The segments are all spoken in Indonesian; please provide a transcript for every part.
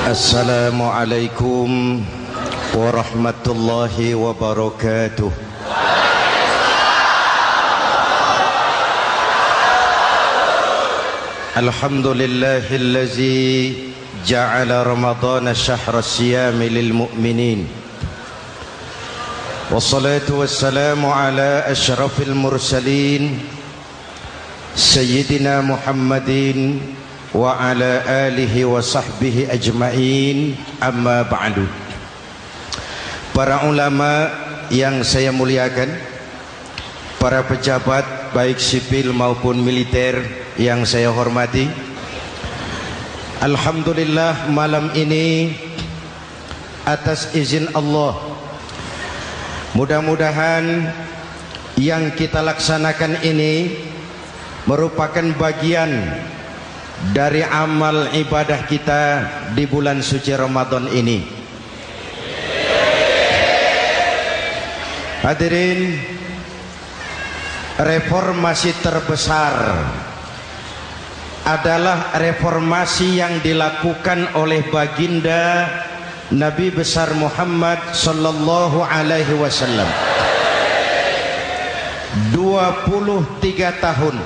Assalamualaikum warahmatullahi wabarakatuh. Alhamdulillahillazi ja'ala Ramadhana syahra siyami lil mu'minin. Wassalatu wassalamu ala asyrafil mursalin Sayyidina Muhammadin wa ala alihi wa sahbihi ajma'in, amma ba'du. Para ulama yang saya muliakan, para pejabat baik sipil maupun militer yang saya hormati, alhamdulillah malam ini atas izin Allah, mudah-mudahan yang kita laksanakan ini merupakan bagian dari amal ibadah kita di bulan suci Ramadan ini. Hadirin, reformasi terbesar adalah reformasi yang dilakukan oleh baginda Nabi besar Muhammad sallallahu alaihi wasallam. 23 tahun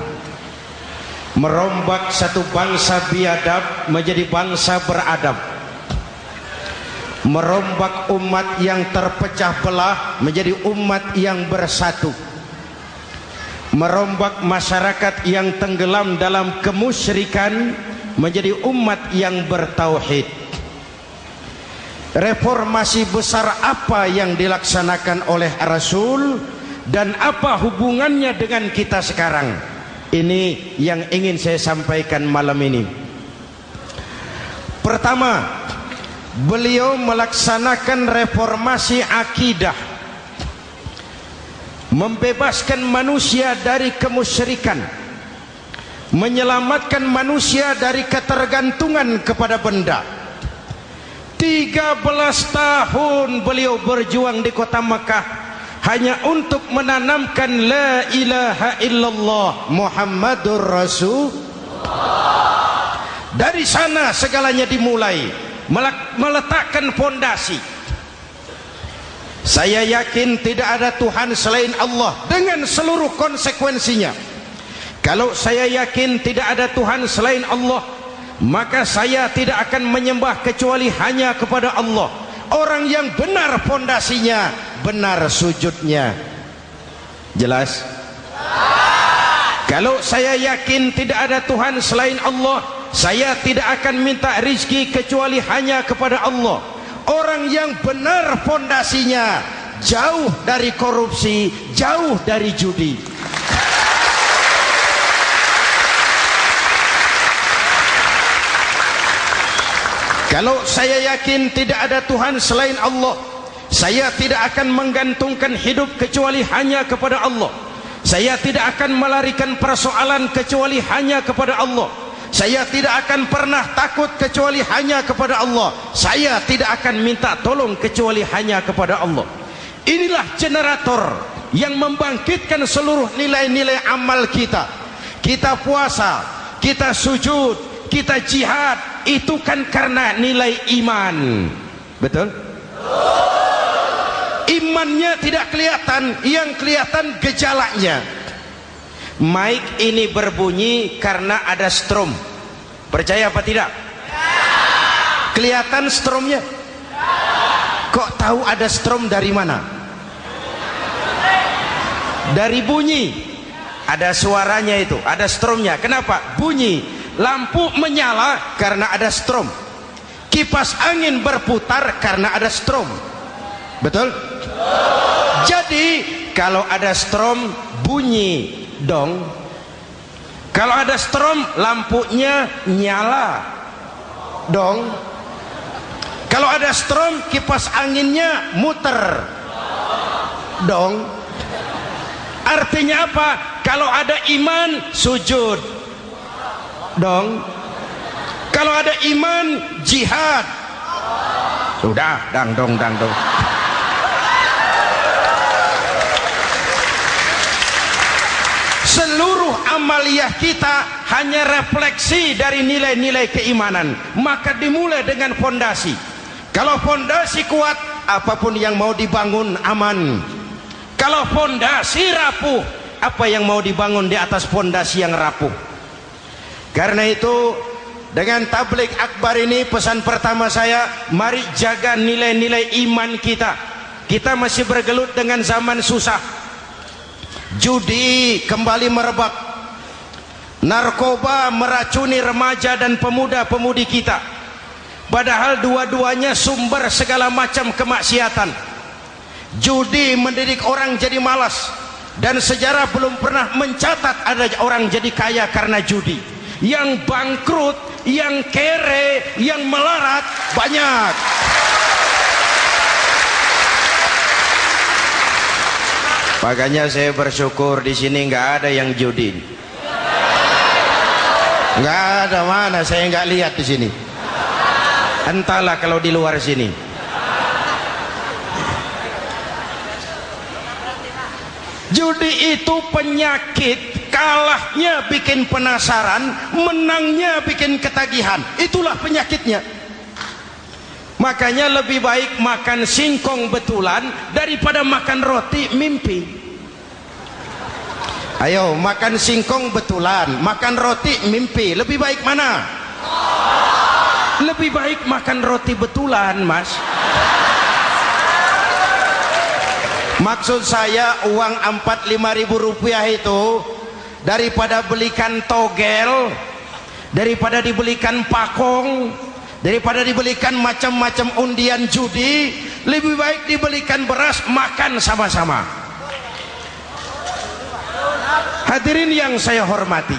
merombak satu bangsa biadab menjadi bangsa beradab, merombak umat yang terpecah belah menjadi umat yang bersatu, merombak masyarakat yang tenggelam dalam kemusyrikan menjadi umat yang bertauhid. Reformasi besar apa yang dilaksanakan oleh Rasul dan apa hubungannya dengan kita sekarang? Ini yang ingin saya sampaikan malam ini. Pertama, beliau melaksanakan reformasi akidah, membebaskan manusia dari kemusyrikan, menyelamatkan manusia dari ketergantungan kepada benda. 13 tahun beliau berjuang di kota Makkah hanya untuk menanamkan la ilaha illallah Muhammadur Rasulullah. Dari sana segalanya dimulai, meletakkan fondasi. Saya yakin tidak ada Tuhan selain Allah dengan seluruh konsekuensinya. Kalau saya yakin tidak ada Tuhan selain Allah, maka saya tidak akan menyembah kecuali hanya kepada Allah. Orang yang benar fondasinya, benar sujudnya. Jelas? Kalau saya yakin tidak ada Tuhan selain Allah, saya tidak akan minta rizki kecuali hanya kepada Allah. Orang yang benar fondasinya, jauh dari korupsi, jauh dari judi. Kalau saya yakin tidak ada Tuhan selain Allah, saya tidak akan menggantungkan hidup kecuali hanya kepada Allah. Saya tidak akan melarikan persoalan kecuali hanya kepada Allah. Saya tidak akan pernah takut kecuali hanya kepada Allah. Saya tidak akan minta tolong kecuali hanya kepada Allah. Inilah generator yang membangkitkan seluruh nilai-nilai amal kita. Kita puasa, kita sujud, kita jihad, itu kan karena nilai iman. Betul? Imannya tidak kelihatan, yang kelihatan gejalanya. Mic ini berbunyi karena ada strom. Percaya apa tidak? Kelihatan stromnya? Kok tahu ada strom dari mana? Dari bunyi. Ada suaranya itu, ada stromnya. Kenapa? Bunyi. Lampu menyala karena ada strom. Kipas angin berputar karena ada strom. Betul? Jadi kalau ada strom bunyi dong. Kalau ada strom lampunya nyala dong. Kalau ada strom kipas anginnya muter dong. Artinya apa? Kalau ada iman sujud dong. Kalau ada iman jihad. Sudah dangdong. Seluruh amaliyah kita hanya refleksi dari nilai-nilai keimanan, maka dimulai dengan fondasi. Kalau fondasi kuat, apapun yang mau dibangun aman. Kalau fondasi rapuh, apa yang mau dibangun di atas fondasi yang rapuh? Karena itu, dengan tabligh akbar ini, pesan pertama saya, mari jaga nilai-nilai iman kita. Kita masih bergelut dengan zaman susah. Judi kembali merebak, narkoba meracuni remaja dan pemuda-pemudi kita, padahal dua-duanya sumber segala macam kemaksiatan. Judi mendidik orang jadi malas, dan sejarah belum pernah mencatat ada orang jadi kaya karena judi. Yang bangkrut, yang kere, yang melarat banyak. Makanya saya bersyukur di sini nggak ada yang judi. Nggak ada, mana saya nggak lihat di sini. Entahlah kalau di luar sini. Judi itu penyakit, kalahnya bikin penasaran, menangnya bikin ketagihan. Itulah penyakitnya. Makanya lebih baik makan singkong betulan daripada makan roti mimpi. Ayo, makan singkong betulan, makan roti mimpi, lebih baik mana? Lebih baik makan roti betulan, Mas. Maksud saya, uang 4-5 ribu rupiah itu daripada belikan togel, daripada dibelikan pakong, daripada dibelikan macam-macam undian judi, lebih baik dibelikan beras, makan sama-sama. Hadirin yang saya hormati,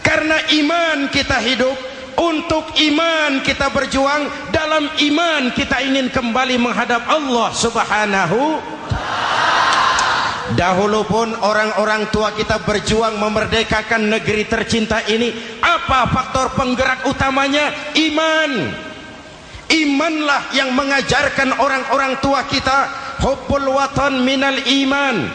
karena iman kita hidup, untuk iman kita berjuang, dalam iman kita ingin kembali menghadap Allah Subhanahu. Dahulu pun orang-orang tua kita berjuang memerdekakan negeri tercinta ini. Apa faktor penggerak utamanya? Iman. Imanlah yang mengajarkan orang-orang tua kita, hubbul watan minal iman.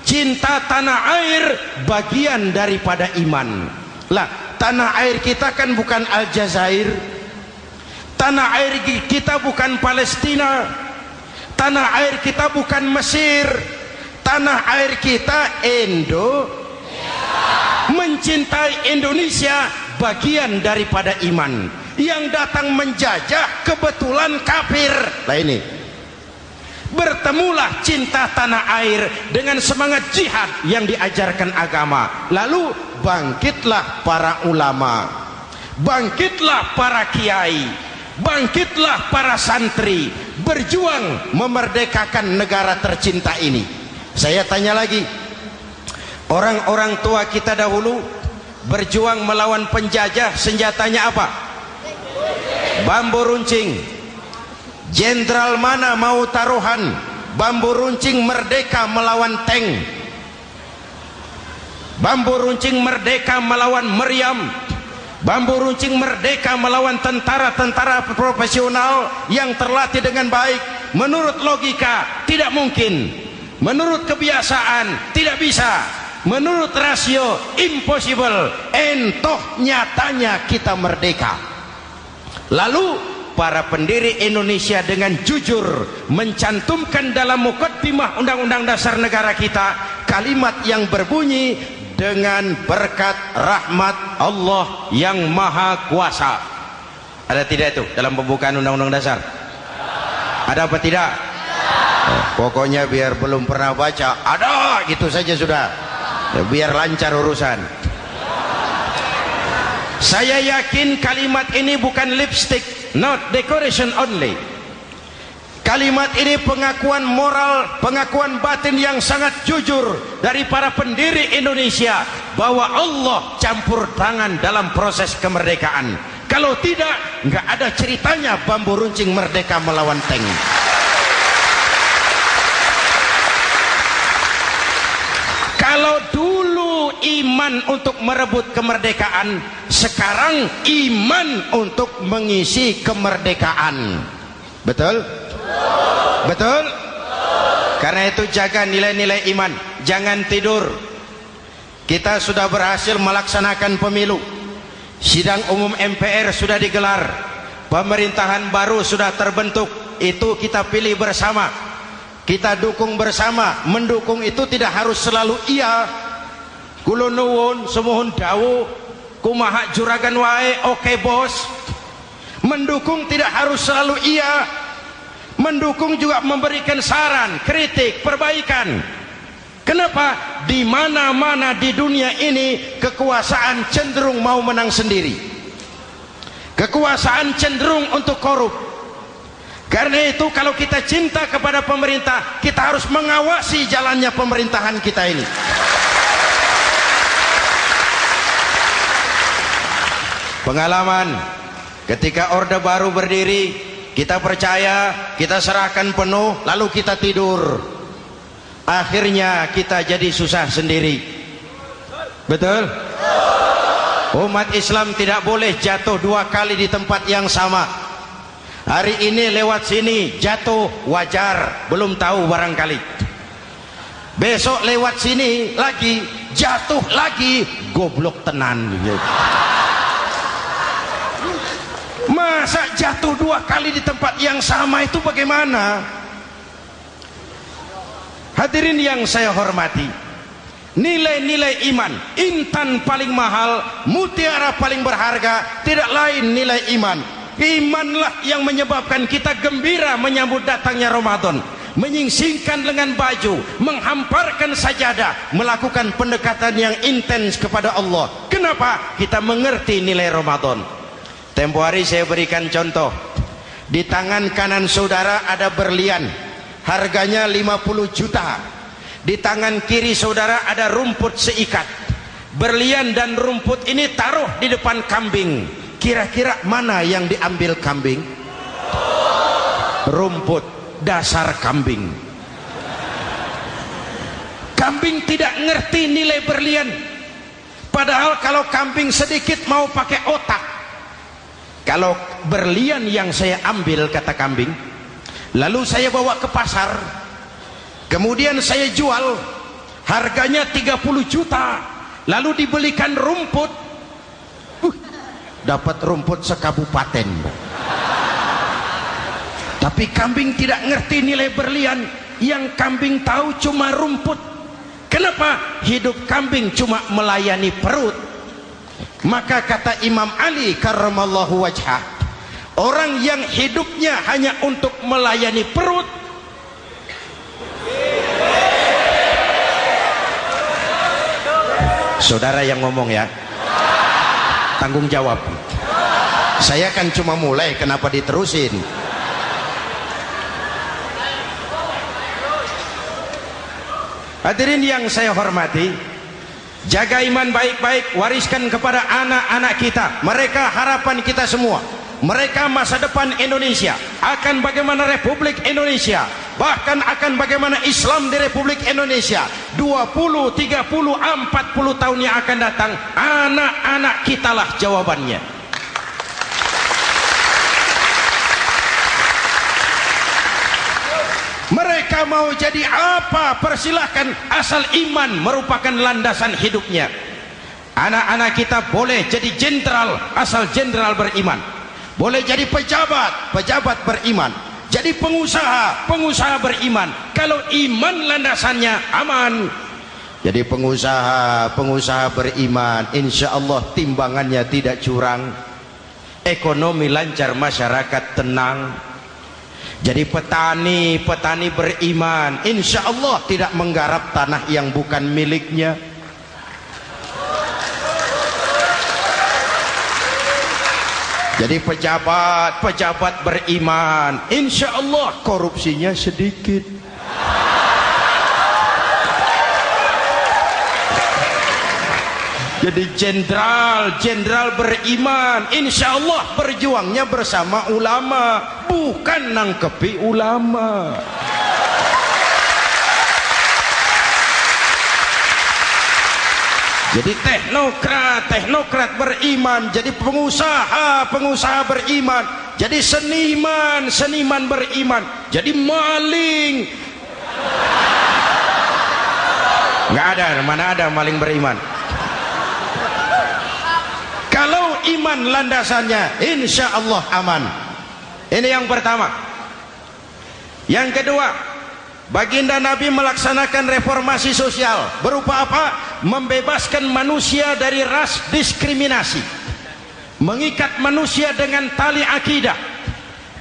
Cinta tanah air bagian daripada iman. Lah, tanah air kita kan bukan Aljazair. Tanah air kita bukan Palestina. Tanah air kita bukan Mesir. Tanah air kita mencintai Indonesia bagian daripada iman. Yang datang menjajah kebetulan kafir. Nah ini, bertemulah cinta tanah air dengan semangat jihad yang diajarkan agama. Lalu bangkitlah para ulama, bangkitlah para kiai, bangkitlah para santri, berjuang memerdekakan negara tercinta ini. Saya tanya lagi, orang-orang tua kita dahulu berjuang melawan penjajah, senjatanya apa? Bambu runcing. Jenderal mana mau taruhan? Bambu runcing merdeka melawan tank. Bambu runcing merdeka melawan meriam. Bambu runcing merdeka melawan tentara-tentara profesional yang terlatih dengan baik. Menurut logika tidak mungkin, menurut kebiasaan tidak bisa, menurut rasio impossible. Entoh nyatanya kita merdeka. Lalu para pendiri Indonesia dengan jujur mencantumkan dalam mukaddimah Undang-Undang Dasar Negara kita kalimat yang berbunyi, dengan berkat rahmat Allah yang Maha Kuasa. Ada tidak itu dalam pembukaan Undang-Undang Dasar? Ada apa tidak? Pokoknya biar belum pernah baca, ada gitu saja sudah, ya, biar lancar urusan. Saya yakin kalimat ini bukan lipstick, not decoration only. Kalimat ini pengakuan moral, pengakuan batin yang sangat jujur dari para pendiri Indonesia bahwa Allah campur tangan dalam proses kemerdekaan. Kalau tidak, nggak ada ceritanya bambu runcing merdeka melawan tank. Kalau dulu iman untuk merebut kemerdekaan, sekarang iman untuk mengisi kemerdekaan. Betul? Betul? Karena itu jaga nilai-nilai iman, jangan tidur. kita sudah berhasil melaksanakan pemilu. Sidang umum MPR sudah digelar. Pemerintahan baru sudah terbentuk. Itu kita pilih bersama. Kita dukung bersama. Mendukung itu tidak harus selalu iya. Kula nuwun semohon dawuh kumaha juragan wae oke bos. Mendukung tidak harus selalu iya. Mendukung juga memberikan saran, kritik, perbaikan. Kenapa? Di mana-mana di dunia ini kekuasaan cenderung mau menang sendiri. Kekuasaan cenderung untuk korup. Karena itu kalau kita cinta kepada pemerintah, kita harus mengawasi jalannya pemerintahan kita ini. Pengalaman ketika Orde Baru berdiri, kita percaya, kita serahkan penuh, lalu kita tidur. Akhirnya kita jadi susah sendiri. Betul? Umat Islam tidak boleh jatuh dua kali di tempat yang sama. Hari ini lewat sini jatuh wajar, belum tahu barangkali. Besok lewat sini lagi jatuh lagi, goblok tenan. Masa jatuh dua kali di tempat yang sama itu bagaimana? Hadirin yang saya hormati, nilai-nilai iman, intan paling mahal, mutiara paling berharga, tidak lain nilai iman. Imanlah yang menyebabkan kita gembira menyambut datangnya Ramadan, menyingsingkan lengan baju, menghamparkan sajadah, melakukan pendekatan yang intens kepada Allah. Kenapa? Kita mengerti nilai Ramadan. Tempo hari saya berikan contoh. Di tangan kanan saudara ada berlian, harganya 50 juta. Di tangan kiri saudara ada rumput seikat. Berlian dan rumput ini taruh di depan kambing. Kira-kira mana yang diambil kambing? Rumput, dasar kambing. Kambing tidak ngerti nilai berlian. Padahal kalau kambing sedikit mau pakai otak. Kalau berlian yang saya ambil, kata kambing, lalu saya bawa ke pasar, kemudian saya jual, harganya 30 juta, lalu dibelikan rumput, dapat rumput sekabupaten. Tapi kambing tidak ngerti nilai berlian. Yang kambing tahu cuma rumput. Kenapa? Hidup kambing cuma melayani perut. Maka kata Imam Ali karramallahu wajhah, orang yang hidupnya hanya untuk melayani perut, saudara yang ngomong ya, tanggung jawab. Saya kan cuma mulai, kenapa diterusin? Hadirin yang saya hormati, jaga iman baik-baik, wariskan kepada anak-anak kita. Mereka harapan kita semua. Mereka masa depan Indonesia. Akan bagaimana Republik Indonesia, bahkan akan bagaimana Islam di Republik Indonesia 20, 30, 40 tahun yang akan datang. Anak-anak kitalah jawabannya. Mereka mau jadi apa, persilahkan, asal iman merupakan landasan hidupnya. Anak-anak kita boleh jadi jenderal asal jenderal beriman, boleh jadi pejabat, pejabat beriman, jadi pengusaha, pengusaha beriman. Kalau iman landasannya aman. Jadi pengusaha, pengusaha beriman, insya Allah timbangannya tidak curang, ekonomi lancar, masyarakat tenang. Jadi petani, petani beriman, insya Allah tidak menggarap tanah yang bukan miliknya. Jadi pejabat, pejabat beriman, insya Allah korupsinya sedikit. Jadi jenderal, jenderal beriman, insya Allah berjuangnya bersama ulama, bukan nangkepi ulama. Jadi teknokrat, teknokrat beriman, jadi pengusaha, pengusaha beriman, jadi seniman, seniman beriman, jadi maling. Nggak ada, mana ada maling beriman? iman landasannya, insya Allah aman. Ini yang pertama. Yang kedua, baginda Nabi melaksanakan reformasi sosial. Berupa apa? Membebaskan manusia dari ras diskriminasi, mengikat manusia dengan tali akidah.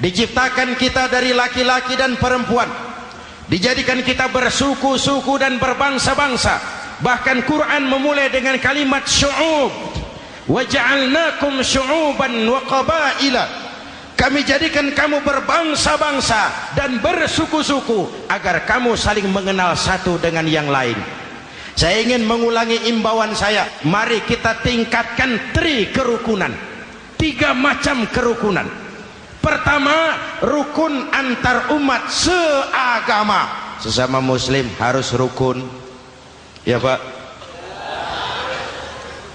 Diciptakan kita dari laki-laki dan perempuan, dijadikan kita bersuku-suku dan berbangsa-bangsa. Bahkan Quran memulai dengan kalimat syu'ub, wa ja'alnakum syu'uban wa qabaila. Kami jadikan kamu berbangsa-bangsa dan bersuku-suku agar kamu saling mengenal satu dengan yang lain. Saya ingin mengulangi imbauan saya, mari kita tingkatkan kerukunan. 3 macam kerukunan. Pertama, rukun antar umat seagama. Sesama muslim harus rukun. Ya Pak?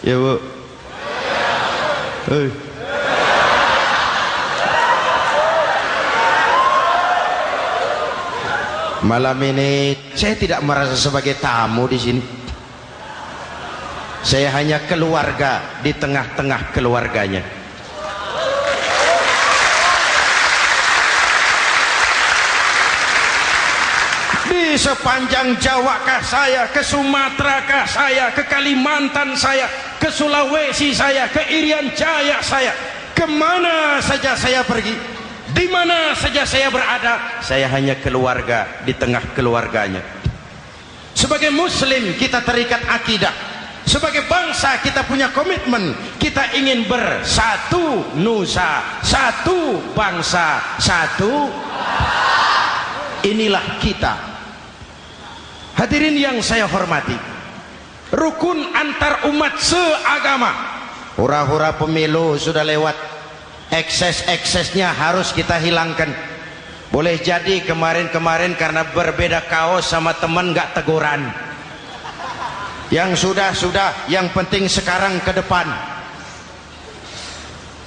Ya Bu? Hei. Malam ini saya tidak merasa sebagai tamu di sini. Saya hanya keluarga di tengah-tengah keluarganya. Di sepanjang Jawa kah saya, ke Sumatera kah saya, ke Kalimantan saya, ke Sulawesi saya, ke Irian Jaya saya, kemana saja saya pergi, di mana saja saya berada, saya hanya keluarga di tengah keluarganya. Sebagai muslim kita terikat akidah. Sebagai bangsa kita punya komitmen. Kita ingin bersatu nusa, satu bangsa, satu. Inilah kita. Hadirin yang saya hormati, rukun antar umat seagama. Hura-hura pemilu sudah lewat, ekses-eksesnya harus kita hilangkan. Boleh jadi kemarin-kemarin karena berbeda kaos sama teman gak teguran. Yang sudah-sudah, yang penting sekarang ke depan.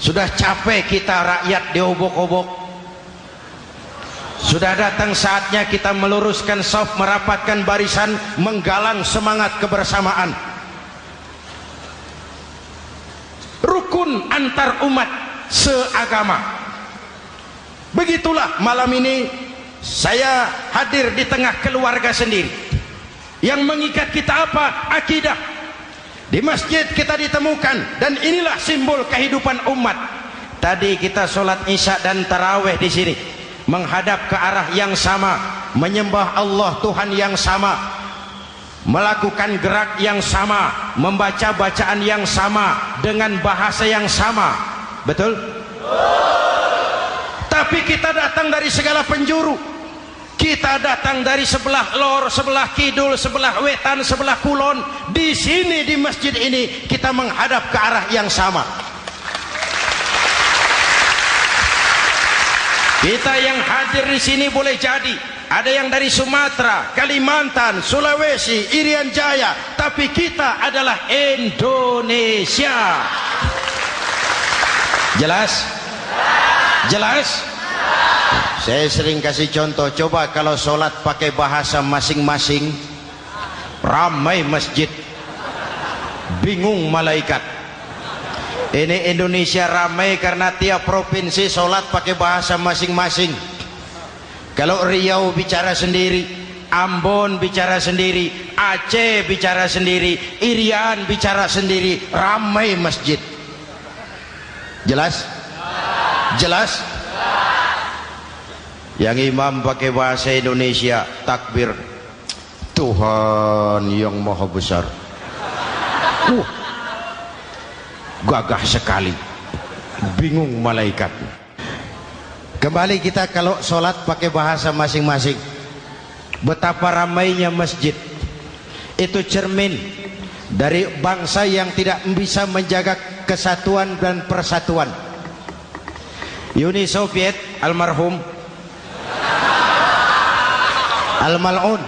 Sudah capek kita rakyat diobok-obok. Sudah datang saatnya kita meluruskan saf, merapatkan barisan, menggalang semangat kebersamaan. Rukun antar umat seagama. Begitulah malam ini saya hadir di tengah keluarga sendiri. Yang mengikat kita apa? Akidah. Di masjid kita ditemukan, dan inilah simbol kehidupan umat. Tadi kita sholat isya dan taraweh di sini, menghadap ke arah yang sama, menyembah Allah Tuhan yang sama, melakukan gerak yang sama, membaca bacaan yang sama, dengan bahasa yang sama. Betul? Tapi kita datang dari segala penjuru. Kita datang dari sebelah lor, sebelah kidul, sebelah wetan, sebelah kulon. Di sini di masjid ini kita menghadap ke arah yang sama. Kita yang hadir di sini boleh jadi ada yang dari Sumatera, Kalimantan, Sulawesi, Irian Jaya, tapi kita adalah Indonesia. Jelas? Jelas? Saya sering kasih contoh, coba kalau sholat pakai bahasa masing-masing, ramai masjid, bingung malaikat. Ini Indonesia ramai karena tiap provinsi sholat pakai bahasa masing-masing. Kalau Riau bicara sendiri, Ambon bicara sendiri, Aceh bicara sendiri, Irian bicara sendiri, ramai masjid. Jelas? Jelas? Yang imam pakai bahasa Indonesia, takbir, Tuhan yang maha besar. Gagah sekali, bingung malaikat. Kembali kita kalau sholat pakai bahasa masing-masing. Betapa ramainya masjid. Itu cermin dari bangsa yang tidak bisa menjaga kesatuan dan persatuan. Uni Soviet almarhum Al-Mal'un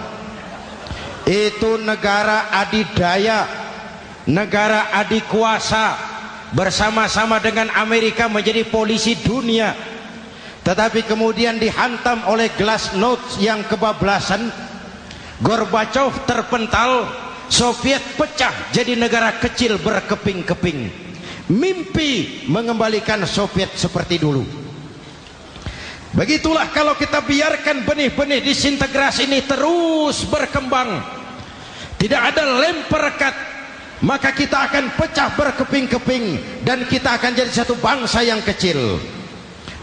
itu negara adidaya, negara adikuasa, bersama-sama dengan Amerika menjadi polisi dunia. Tetapi kemudian dihantam oleh glasnost yang kebablasan, Gorbachev terpental, Soviet pecah jadi negara kecil berkeping-keping. mimpi mengembalikan Soviet seperti dulu. Begitulah kalau kita biarkan benih-benih disintegrasi ini terus berkembang, tidak ada lem perekat, maka kita akan pecah berkeping-keping dan kita akan jadi satu bangsa yang kecil.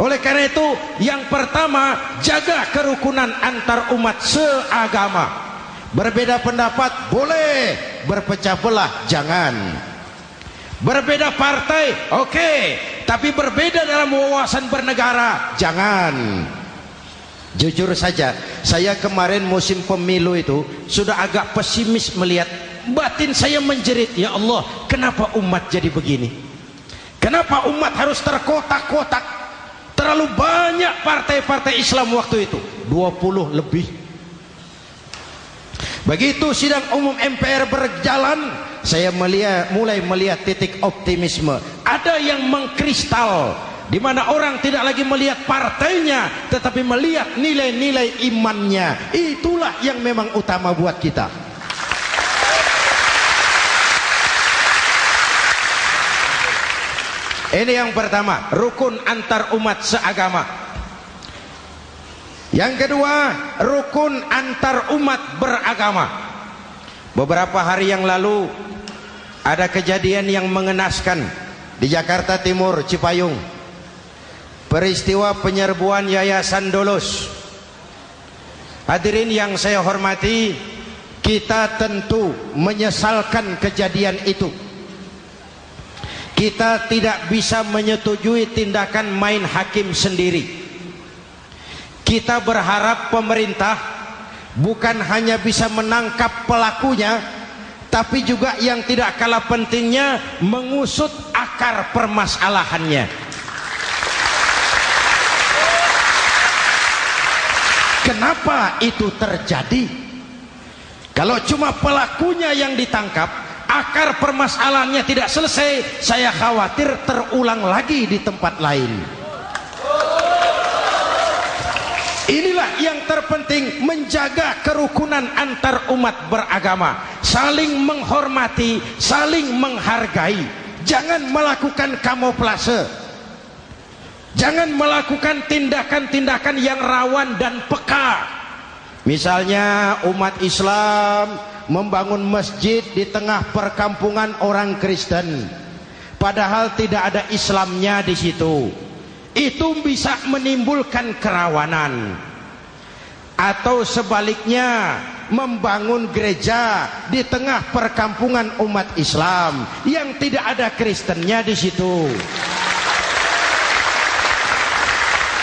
Oleh karena itu, yang pertama, jaga kerukunan antar umat seagama. Berbeda pendapat boleh, berpecah belah jangan. Berbeda partai oke, tapi berbeda dalam wawasan bernegara jangan. Jujur saja, saya kemarin musim pemilu itu sudah agak pesimis melihat. Batin saya menjerit, ya Allah, kenapa umat jadi begini? Kenapa umat harus terkotak-kotak? Terlalu banyak partai-partai Islam waktu itu, 20 lebih. Begitu sidang umum MPR berjalan, saya mulai melihat titik optimisme. Ada yang mengkristal, di mana orang tidak lagi melihat partainya, tetapi melihat nilai-nilai imannya. Itulah yang memang utama buat kita. Ini yang pertama, rukun antar umat seagama. Yang kedua, rukun antar umat beragama. Beberapa hari yang lalu ada kejadian yang mengenaskan di Jakarta Timur, Cipayung. Peristiwa penyerbuan Yayasan Dolos. Hadirin yang saya hormati, kita tentu menyesalkan kejadian itu. Kita tidak bisa menyetujui tindakan main hakim sendiri. Kita berharap pemerintah bukan hanya bisa menangkap pelakunya, tapi juga yang tidak kalah pentingnya mengusut akar permasalahannya. Kenapa itu terjadi? Kalau cuma pelakunya yang ditangkap, akar permasalahannya tidak selesai, saya khawatir terulang lagi di tempat lain. Inilah yang terpenting, menjaga kerukunan antar umat beragama, saling menghormati, saling menghargai. Jangan melakukan kamuflase, jangan melakukan tindakan-tindakan yang rawan dan peka. Misalnya umat Islam membangun masjid di tengah perkampungan orang Kristen, padahal tidak ada Islamnya di situ. Itu bisa menimbulkan kerawanan. Atau sebaliknya, membangun gereja di tengah perkampungan umat Islam yang tidak ada Kristennya di situ.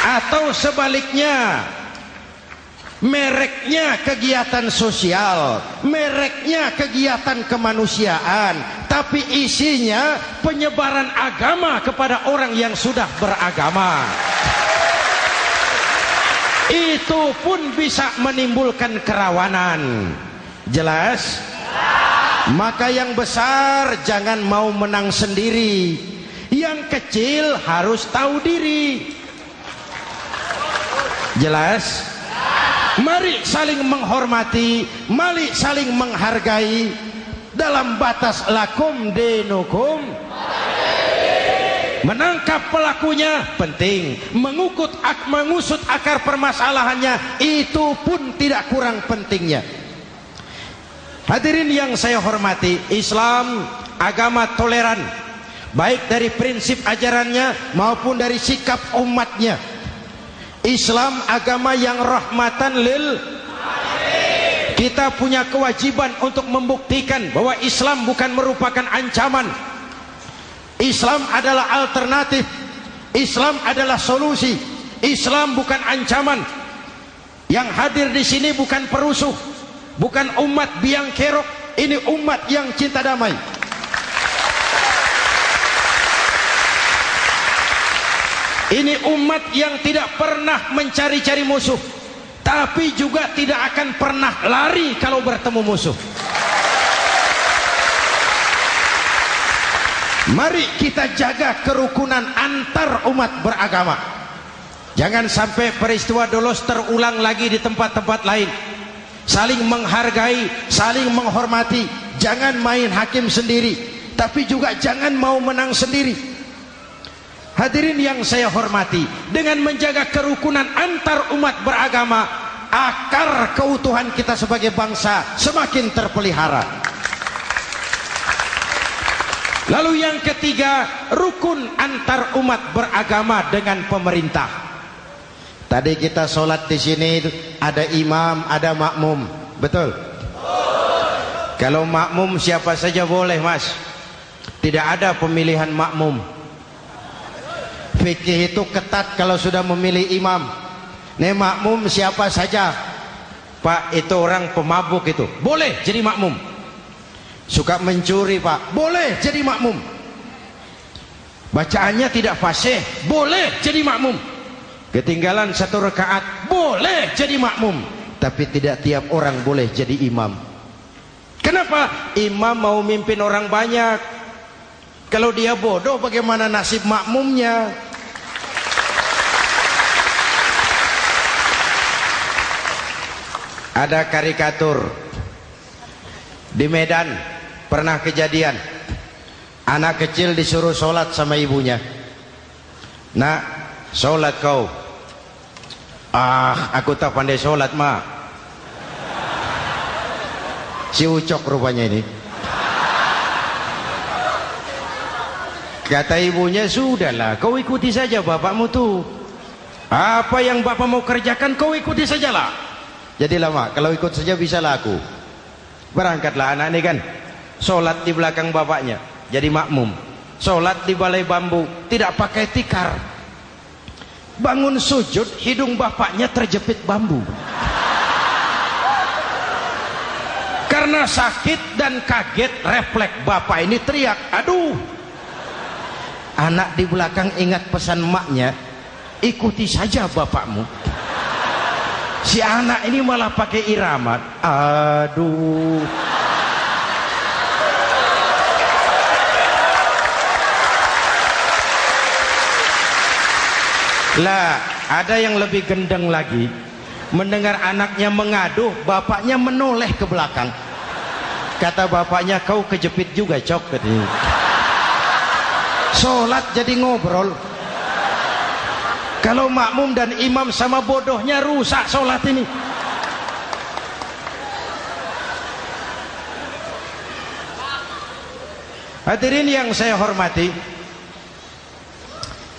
Atau sebaliknya, mereknya kegiatan sosial, mereknya kegiatan kemanusiaan, tapi isinya penyebaran agama kepada orang yang sudah beragama. Itu pun bisa menimbulkan kerawanan. Jelas? Maka yang besar jangan mau menang sendiri, yang kecil harus tahu diri. Jelas? Mari saling menghormati, mari saling menghargai dalam batas lakum dinukum. Menangkap pelakunya penting, mengusut akar permasalahannya itu pun tidak kurang pentingnya. Hadirin yang saya hormati, Islam agama toleran, baik dari prinsip ajarannya maupun dari sikap umatnya. Islam agama yang rahmatan lil alamin. Kita punya kewajiban untuk membuktikan bahwa Islam bukan merupakan ancaman. Islam adalah alternatif. Islam adalah solusi. Islam bukan ancaman. Yang hadir di sini bukan perusuh, bukan umat biang kerok. Ini umat yang cinta damai. Ini umat yang tidak pernah mencari-cari musuh, tapi juga tidak akan pernah lari kalau bertemu musuh. Mari kita jaga kerukunan antar umat beragama. Jangan sampai peristiwa Dolos terulang lagi di tempat-tempat lain. Saling menghargai, saling menghormati. Jangan main hakim sendiri. tapi juga jangan mau menang sendiri. Hadirin yang saya hormati, dengan menjaga kerukunan antar umat beragama, akar keutuhan kita sebagai bangsa semakin terpelihara. Lalu yang ketiga, rukun antar umat beragama dengan pemerintah. Tadi kita sholat di sini ada imam, ada makmum, betul? Kalau makmum siapa saja boleh, Mas. Tidak ada pemilihan makmum. Fikih itu ketat kalau sudah memilih imam. Nih makmum siapa saja. Pak, itu orang pemabuk itu, boleh jadi makmum. Suka mencuri, Pak, boleh jadi makmum. Bacaannya tidak fasih, boleh jadi makmum. Ketinggalan 1 rakaat, boleh jadi makmum. Tapi tidak tiap orang boleh jadi imam. Kenapa? Imam mau mimpin orang banyak. Kalau dia bodoh, bagaimana nasib makmumnya? Ada karikatur di Medan, pernah kejadian anak kecil disuruh sholat sama ibunya. Nak, sholat kau. Ah, aku tak pandai sholat, mak. Si Ucok rupanya ini. Kata ibunya, sudahlah, kau ikuti saja bapakmu tuh. Apa yang bapak mau kerjakan, kau ikuti sajalah. Jadi lama, kalau ikut saja bisa laku. Berangkatlah anak ini kan, sholat di belakang bapaknya, jadi makmum. Sholat di balai bambu, tidak pakai tikar. Bangun sujud, hidung bapaknya terjepit bambu. Karena sakit dan kaget, refleks bapak ini teriak, aduh. Anak di belakang ingat pesan maknya, ikuti saja bapakmu. Si anak ini malah pakai irama, aduh. Lah, ada yang lebih gendeng lagi. Mendengar anaknya mengaduh, bapaknya menoleh ke belakang. Kata bapaknya, kau kejepit juga, Cok. Katanya. Sholat jadi ngobrol. Kalau makmum dan imam sama bodohnya, rusak sholat ini. Hadirin yang saya hormati,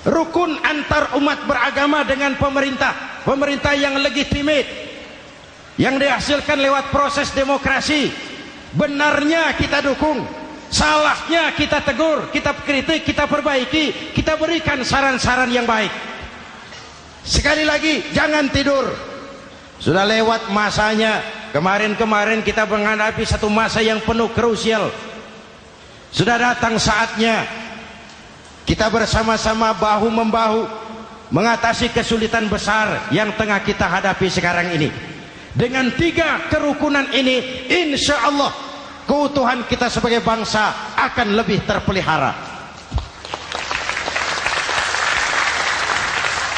rukun antar umat beragama dengan pemerintah, pemerintah yang legitimate, yang dihasilkan lewat proses demokrasi. Benarnya kita dukung, salahnya kita tegur, kita kritik, kita perbaiki, kita berikan saran-saran yang baik. Sekali lagi, jangan tidur. Sudah lewat masanya. Kemarin-kemarin kita menghadapi satu masa yang penuh krusial. Sudah datang saatnya kita bersama-sama bahu-membahu mengatasi kesulitan besar yang tengah kita hadapi sekarang ini. Dengan 3 kerukunan ini, insya Allah keutuhan kita sebagai bangsa akan lebih terpelihara.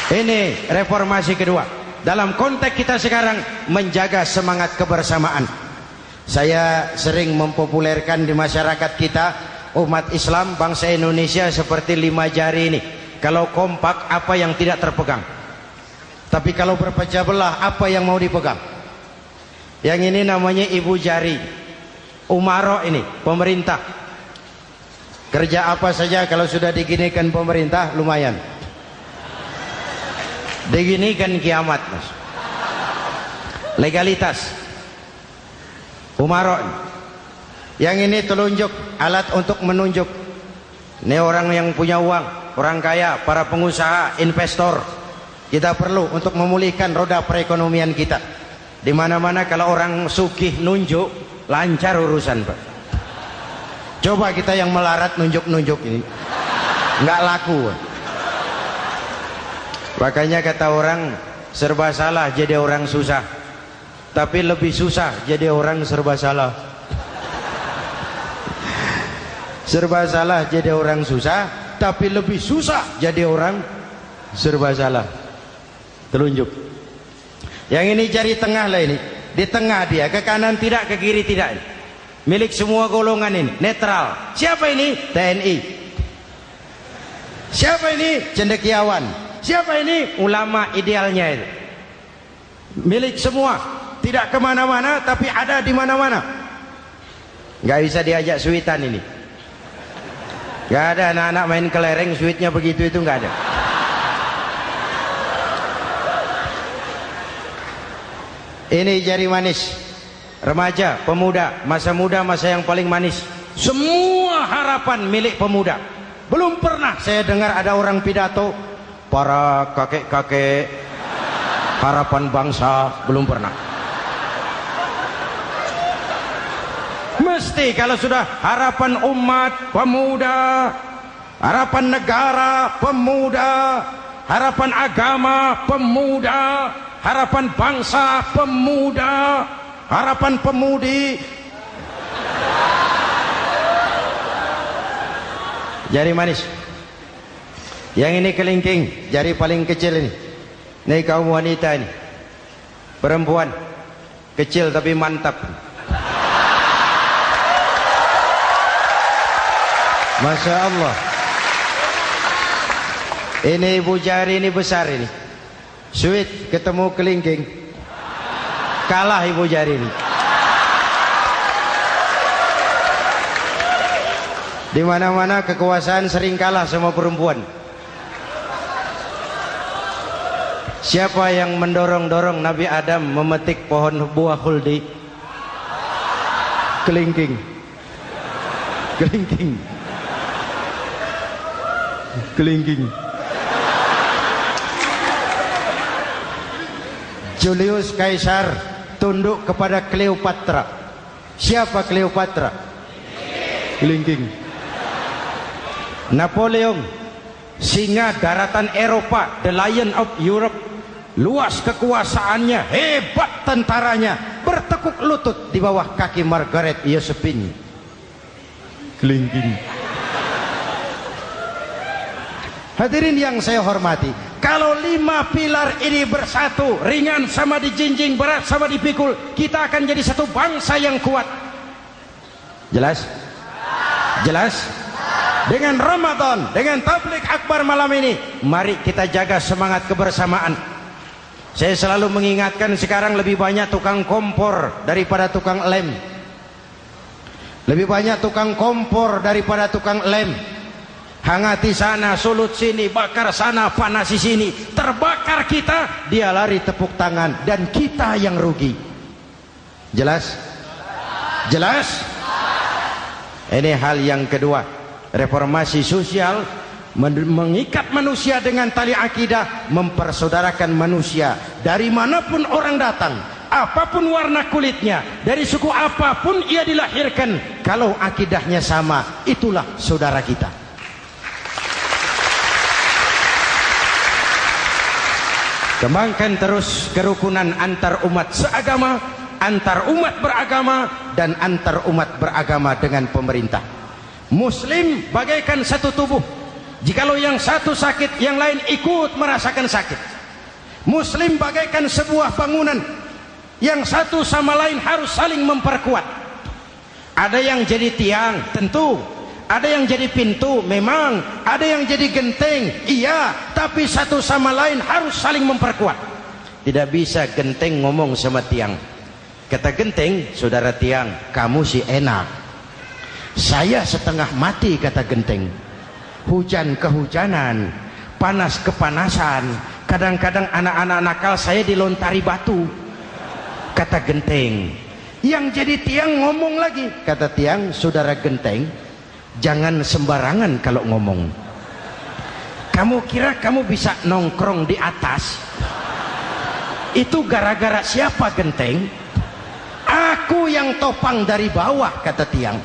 Ini reformasi kedua. Dalam konteks kita sekarang, menjaga semangat kebersamaan. Saya sering mempopulerkan di masyarakat kita, umat Islam, bangsa Indonesia seperti 5 jari ini. Kalau kompak, apa yang tidak terpegang? Tapi kalau berpecah belah, apa yang mau dipegang? Yang ini namanya ibu jari. Umaro ini, pemerintah. Kerja apa saja kalau sudah diginikan pemerintah, lumayan. Diginikan kiamat, Mas. Legalitas. Umaro. Yang ini telunjuk, alat untuk menunjuk. Ini orang yang punya uang, orang kaya, para pengusaha, investor. Kita perlu untuk memulihkan roda perekonomian kita. Di mana-mana kalau orang sugih nunjuk, lancar urusan, Pak. Coba kita yang melarat nunjuk-nunjuk ini, nggak laku. Makanya kata orang, serba salah jadi orang susah, tapi lebih susah jadi orang serba salah. Serba salah jadi orang susah, tapi lebih susah jadi orang serba salah. Telunjuk. Yang ini jari tengah lah ini, di tengah dia, ke kanan tidak, ke kiri tidak. milik semua golongan ini, netral. Siapa ini? TNI. Siapa ini? Cendekiawan. Siapa ini? Ulama idealnya itu. Milik semua, tidak kemana-mana tapi ada di mana-mana. Nggak bisa diajak suitan ini. Nggak ada anak-anak main kelereng suitnya begitu, itu nggak ada. Ini jari manis remaja, pemuda, masa muda, masa yang paling manis. Semua harapan milik pemuda. Belum pernah saya dengar ada orang pidato para kakek-kakek harapan bangsa, belum pernah. Mesti kalau sudah harapan umat, pemuda, harapan negara, pemuda, harapan agama, pemuda, harapan bangsa, pemuda, harapan pemudi. Jari manis. Yang ini kelingking, jari paling kecil ini. Ini kaum wanita ini. Perempuan kecil tapi mantap. Masya Allah. Ini ibu jari ini besar ini. Sweet ketemu kelingking, kalah ibu jari ini. Di mana-mana kekuasaan sering kalah sama perempuan. Siapa yang mendorong-dorong Nabi Adam memetik pohon buah khuldi? Kelingking. Kelingking. Kelingking. Julius Caesar tunduk kepada Cleopatra. Siapa Cleopatra? Kelingking. Napoleon, singa daratan Eropa, the Lion of Europe, luas kekuasaannya, hebat tentaranya, bertekuk lutut di bawah kaki Margaret Josephine. Kelingking. Hadirin yang saya hormati, kalau 5 pilar ini bersatu, ringan sama dijinjing, berat sama dipikul, kita akan jadi satu bangsa yang kuat. Jelas? Jelas? Dengan Ramadan, dengan tabligh akbar malam ini, mari kita jaga semangat kebersamaan. Saya selalu mengingatkan, sekarang lebih banyak tukang kompor daripada tukang lem. Lebih banyak tukang kompor daripada tukang lem. Hangati sana, sulut sini, bakar sana, panasi sini, terbakar kita, dia lari tepuk tangan, dan kita yang rugi. Jelas? Jelas? Ini hal yang kedua. Reformasi sosial mengikat manusia dengan tali akidah, mempersaudarakan manusia dari manapun orang datang, apapun warna kulitnya, dari suku apapun ia dilahirkan, kalau akidahnya sama, itulah saudara kita. Kembangkan terus kerukunan antar umat seagama, antar umat beragama, dan antar umat beragama dengan pemerintah. Muslim bagaikan satu tubuh. Jikalau yang satu sakit, yang lain ikut merasakan sakit. Muslim bagaikan sebuah bangunan, yang satu sama lain harus saling memperkuat. Ada yang jadi tiang, tentu. Ada yang jadi pintu, memang. Ada yang jadi genteng, iya. Tapi satu sama lain harus saling memperkuat. Tidak bisa genteng ngomong sama tiang. Kata genteng, saudara tiang, kamu sih enak. Saya setengah mati, kata genteng. Hujan kehujanan, panas kepanasan. Kadang-kadang anak-anak nakal saya dilontari batu. Kata genteng. Yang jadi tiang ngomong lagi. Kata tiang, saudara genteng, jangan sembarangan kalau ngomong. Kamu kira kamu bisa nongkrong di atas? Itu gara-gara siapa, genteng? Aku yang topang dari bawah, kata tiang.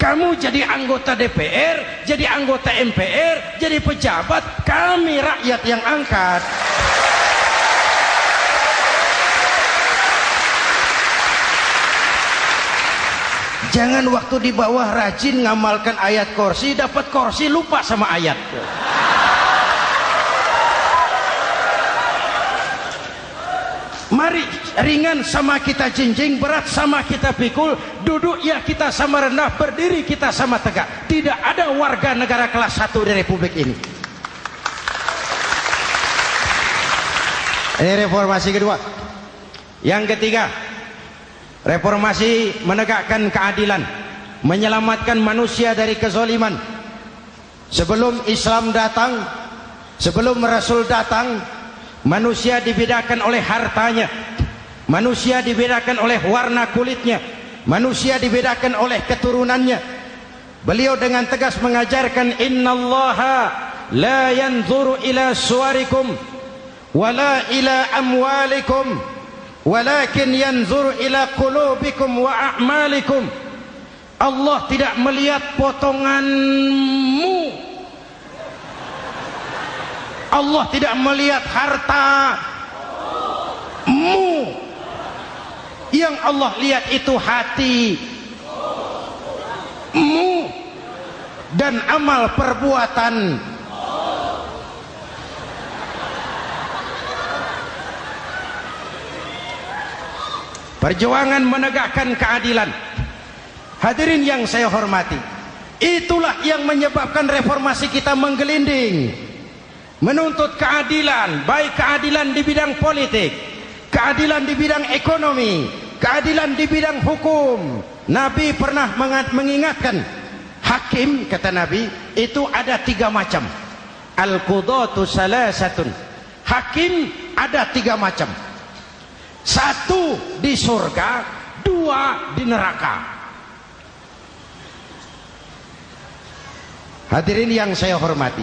Kamu jadi anggota DPR, jadi anggota MPR, jadi pejabat, kami rakyat yang angkat. Jangan waktu di bawah rajin ngamalkan ayat kursi, dapat kursi lupa sama ayat. Mari ringan sama kita jinjing, berat sama kita pikul, duduk ya kita sama rendah, berdiri kita sama tegak. Tidak ada warga negara kelas 1 di Republik ini. Ini reformasi kedua. Yang ketiga, reformasi menegakkan keadilan, menyelamatkan manusia dari kezaliman. Sebelum Islam datang, sebelum Rasul datang, manusia dibedakan oleh hartanya, manusia dibedakan oleh warna kulitnya, manusia dibedakan oleh keturunannya. Beliau dengan tegas mengajarkan, innallaha la yanzuru ila suwarikum wala ila amwalikum walakin yanzuru ila qulubikum wa a'malikum. Allah tidak melihat potonganmu, Allah tidak melihat hartamu, yang Allah lihat itu hatimu dan amal perbuatan. Perjuangan menegakkan keadilan. Hadirin yang saya hormati, itulah yang menyebabkan reformasi kita menggelinding, menuntut keadilan, baik keadilan di bidang politik, keadilan di bidang ekonomi, keadilan di bidang hukum. Nabi pernah mengingatkan, hakim, kata Nabi, itu ada 3 macam. Al-qudatu salasatun. Hakim ada 3 macam. 1 di surga, 2 di neraka. Hadirin yang saya hormati,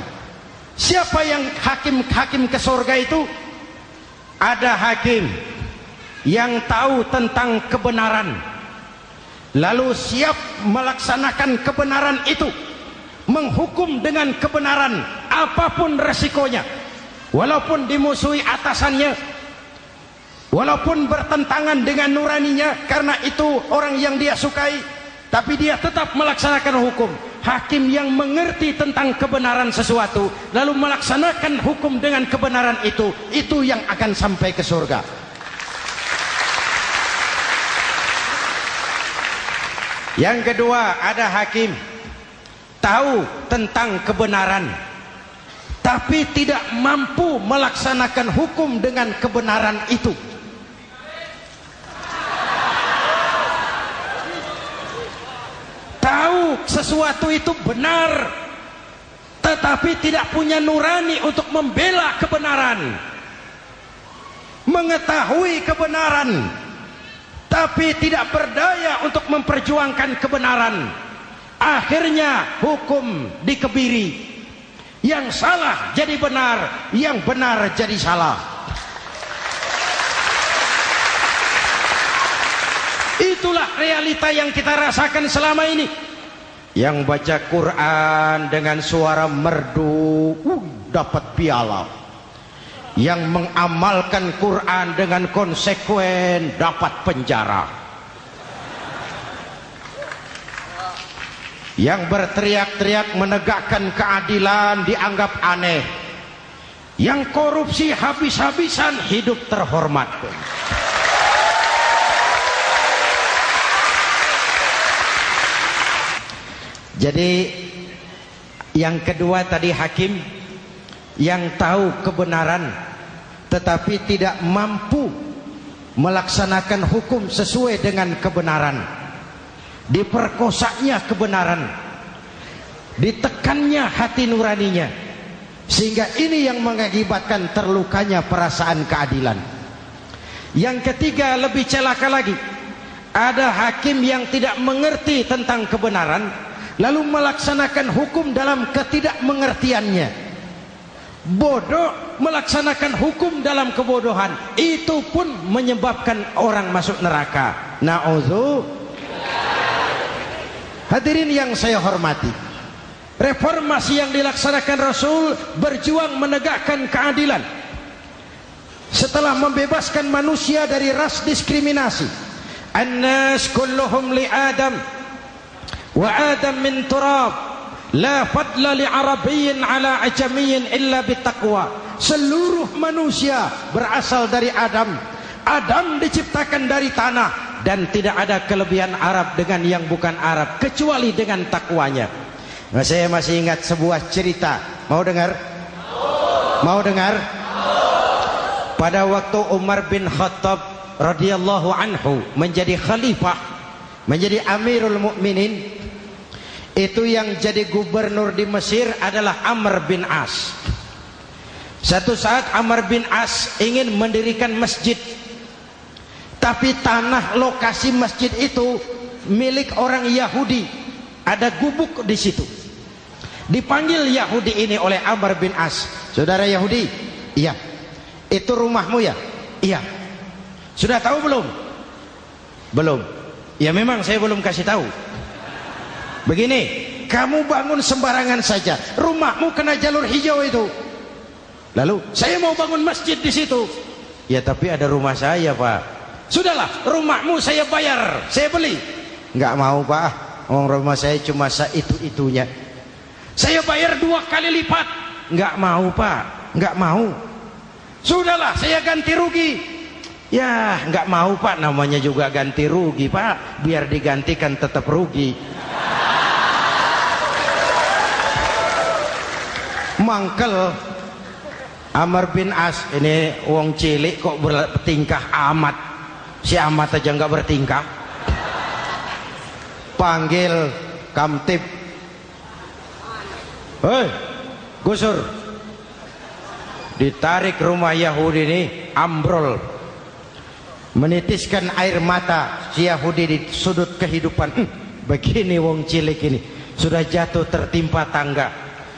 siapa yang hakim ke surga itu? Ada hakim yang tahu tentang kebenaran, lalu siap melaksanakan kebenaran itu, menghukum dengan kebenaran apapun resikonya, walaupun dimusuhi atasannya, walaupun bertentangan dengan nuraninya, karena itu orang yang dia sukai, tapi dia tetap melaksanakan hukum. Hakim yang mengerti tentang kebenaran sesuatu lalu melaksanakan hukum dengan kebenaran itu yang akan sampai ke surga. Yang kedua, ada hakim tahu tentang kebenaran tapi tidak mampu melaksanakan hukum dengan kebenaran itu. Tahu sesuatu itu benar tetapi tidak punya nurani untuk membela kebenaran, mengetahui kebenaran tapi tidak berdaya untuk memperjuangkan kebenaran. Akhirnya hukum dikebiri, yang salah jadi benar, yang benar jadi salah. Itulah realita yang kita rasakan selama ini. Yang baca Quran dengan suara merdu dapat piala, yang mengamalkan Quran dengan konsekuen dapat penjara, yang berteriak-teriak menegakkan keadilan dianggap aneh, yang korupsi habis-habisan hidup terhormat. Jadi yang kedua tadi hakim yang tahu kebenaran tetapi tidak mampu melaksanakan hukum sesuai dengan kebenaran. Diperkosanya kebenaran, ditekannya hati nuraninya, sehingga ini yang mengakibatkan terlukanya perasaan keadilan. Yang ketiga lebih celaka lagi, ada hakim yang tidak mengerti tentang kebenaran lalu melaksanakan hukum dalam ketidakmengertiannya. Bodoh melaksanakan hukum dalam kebodohan, itu pun menyebabkan orang masuk neraka. Na'udzu. Hadirin yang saya hormati, reformasi yang dilaksanakan Rasul berjuang menegakkan keadilan setelah membebaskan manusia dari ras diskriminasi. An-nas kulluhum li Adam wa Adam min turab, la fadla li arabiyyin ala ajamiyyin illa bittaqwa. Seluruh manusia berasal dari Adam. Adam diciptakan dari tanah, dan tidak ada kelebihan Arab dengan yang bukan Arab kecuali dengan takwanya. Nah, saya masih ingat sebuah cerita. Mau dengar? Mau dengar? Pada waktu Umar bin Khattab radhiyallahu anhu menjadi khalifah, menjadi Amirul Mukminin, itu yang jadi gubernur di Mesir adalah Amr bin As. Satu saat Amr bin As ingin mendirikan masjid, tapi tanah lokasi masjid itu milik orang Yahudi, ada gubuk di situ. Dipanggil Yahudi ini oleh Amr bin As. Saudara Yahudi, iya. Itu rumahmu ya? Iya. Sudah tahu belum? Belum. Ya memang saya belum kasih tahu. Begini, kamu bangun sembarangan saja, rumahmu kena jalur hijau itu. Lalu saya mau bangun masjid di situ. Ya tapi ada rumah saya, Pak. Sudahlah, rumahmu saya bayar, saya beli. Enggak mau, Pak. Rumah saya cuma itu-itunya. Saya bayar 2 kali lipat. Enggak mau, Pak. Enggak mau. Sudahlah, saya ganti rugi. Ya, enggak mau, Pak. Namanya juga ganti rugi, Pak. Biar digantikan tetap rugi. Mangkel Amr bin As ini wong cilik kok bertingkah amat. Si amat aja enggak bertingkah. Panggil kamtib. Hei, gusur. Ditarik rumah Yahudi ini, ambrol, menitiskan air mata si Yahudi di sudut kehidupan. Begini wong cilik ini sudah jatuh tertimpa tangga,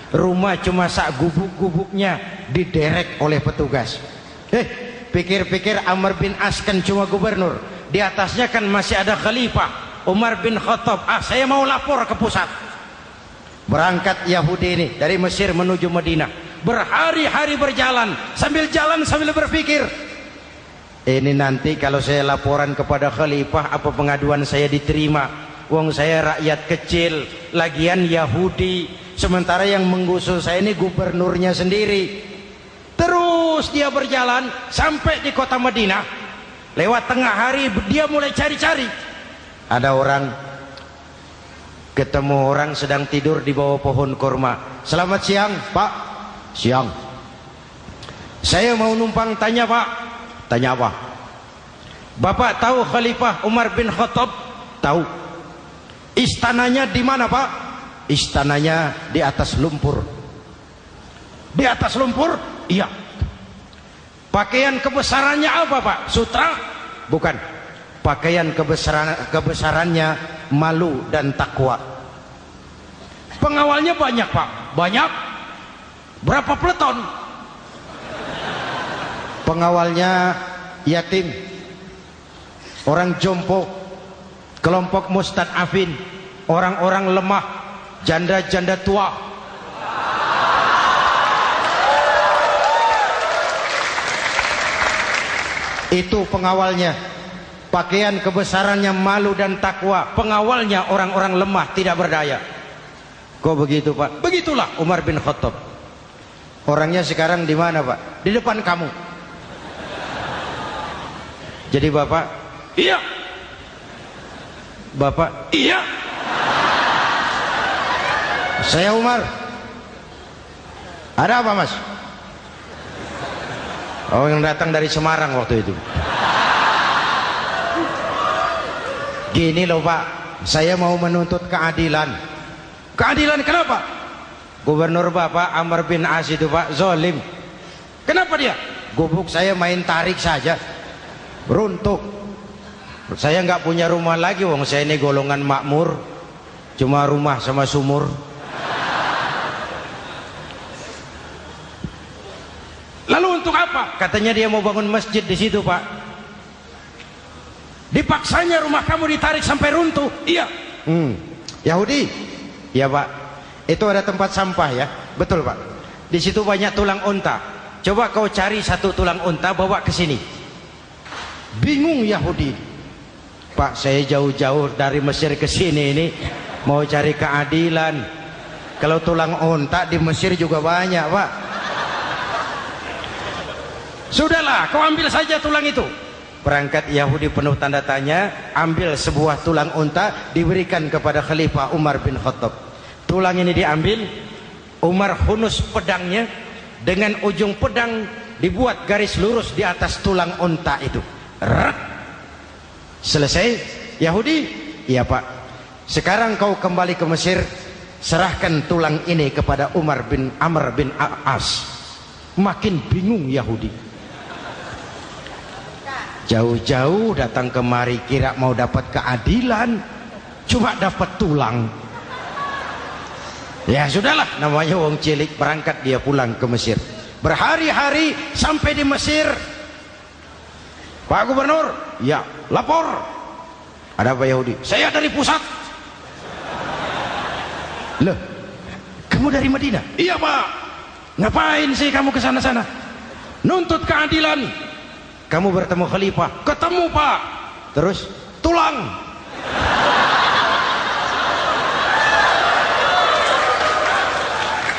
rumah cuma sak gubuk-gubuknya diderek oleh petugas. Pikir-pikir Amr bin As kan cuma gubernur, di atasnya kan masih ada khalifah Umar bin Khattab. Saya mau lapor ke pusat. Berangkat Yahudi ini dari Mesir menuju Madinah, berhari-hari berjalan, sambil berpikir, ini nanti kalau saya laporan kepada khalifah, apa pengaduan saya diterima? Wong saya rakyat kecil, lagian Yahudi, sementara yang menggusur saya ini gubernurnya sendiri. Terus dia berjalan sampai di kota Madinah. Lewat tengah hari dia mulai cari-cari. Ada orang, ketemu orang sedang tidur di bawah pohon kurma. Selamat siang, Pak. Siang. Saya mau numpang tanya, Pak. Tanya apa? Bapak tahu Khalifah Umar bin Khattab? Tahu. Istananya di mana, Pak? Istananya di atas lumpur. Di atas lumpur? Iya. Pakaian kebesarannya apa, Pak? Sutra? Bukan. Pakaian kebesarannya malu dan takwa. Pengawalnya banyak, Pak. Banyak. Berapa peleton? Pengawalnya yatim, orang jompo, kelompok mustadafin, orang-orang lemah, janda-janda tua. Itu pengawalnya. Pakaian kebesarannya malu dan takwa. Pengawalnya orang-orang lemah, tidak berdaya. Kok begitu, Pak? Begitulah Umar bin Khattab. Orangnya sekarang di mana, Pak? Di depan kamu. Jadi Bapak? Iya. Bapak? Iya. Saya Umar. Ada apa, Mas? Oh, yang datang dari Semarang waktu itu. Gini loh, Pak, saya mau menuntut keadilan. Keadilan kenapa? Gubernur Bapak Amr bin As itu, Pak, zolim. Kenapa dia? Gubuk saya main tarik saja, runtuh. Saya nggak punya rumah lagi, wong saya ini golongan makmur, cuma rumah sama sumur. Lalu untuk apa? Katanya dia mau bangun masjid di situ, Pak. Dipaksanya rumah kamu ditarik sampai runtuh. Iya. Yahudi. Ya, Pak. Itu ada tempat sampah ya. Betul, Pak. Di situ banyak tulang unta. Coba kau cari satu tulang unta bawa ke sini. Bingung Yahudi. Pak, saya jauh-jauh dari Mesir ke sini ini mau cari keadilan. Kalau tulang unta di Mesir juga banyak, Pak. Sudahlah, kau ambil saja tulang itu. Berangkat Yahudi penuh tanda tanya, ambil sebuah tulang unta, diberikan kepada Khalifah Umar bin Khattab. Tulang ini diambil, Umar hunus pedangnya, dengan ujung pedang dibuat garis lurus di atas tulang unta itu. Rat. Selesai. Yahudi, iya Pak, sekarang kau kembali ke Mesir, serahkan tulang ini kepada Umar bin Amr bin As. Makin bingung Yahudi. Jauh-jauh datang kemari kira mau dapat keadilan, cuma dapat tulang. Ya sudahlah, namanya wong cilik. Berangkat dia pulang ke Mesir. Berhari-hari sampai di Mesir. Pak Gubernur, ya lapor. Ada apa Yahudi? Saya dari pusat. Loh, kamu dari Madinah? Iya Pak. Ngapain sih kamu ke sana-sana? Nuntut keadilan. Kamu bertemu Khalifah? Ketemu Pak. Terus? Tulang.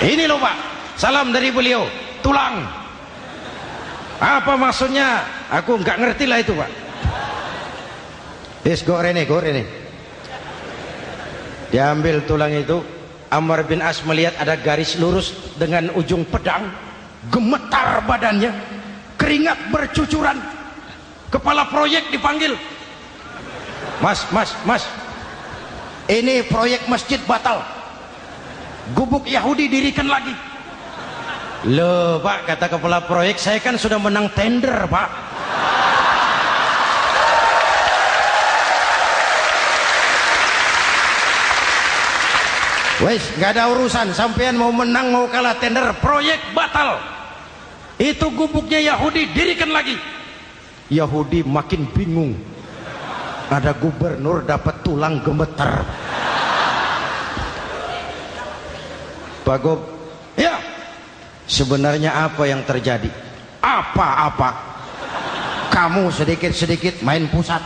Ini loh Pak, salam dari beliau. Tulang. Apa maksudnya? Aku nggak ngerti lah itu Pak. Yes, go rene. Diambil tulang itu. Amr bin As melihat ada garis lurus dengan ujung pedang. Gemetar badannya, keringat bercucuran. Kepala proyek dipanggil. Mas, ini proyek masjid batal. Gubuk Yahudi dirikan lagi. Loh Pak, kata kepala proyek, saya kan sudah menang tender Pak. Wes, nggak ada urusan, sampean mau menang mau kalah tender, proyek batal. Itu gubuknya Yahudi dirikan lagi. Yahudi makin bingung. Ada gubernur dapat tulang gemeter. Pak Gob, ya, sebenarnya apa yang terjadi? Apa-apa? Kamu sedikit-sedikit main pusat.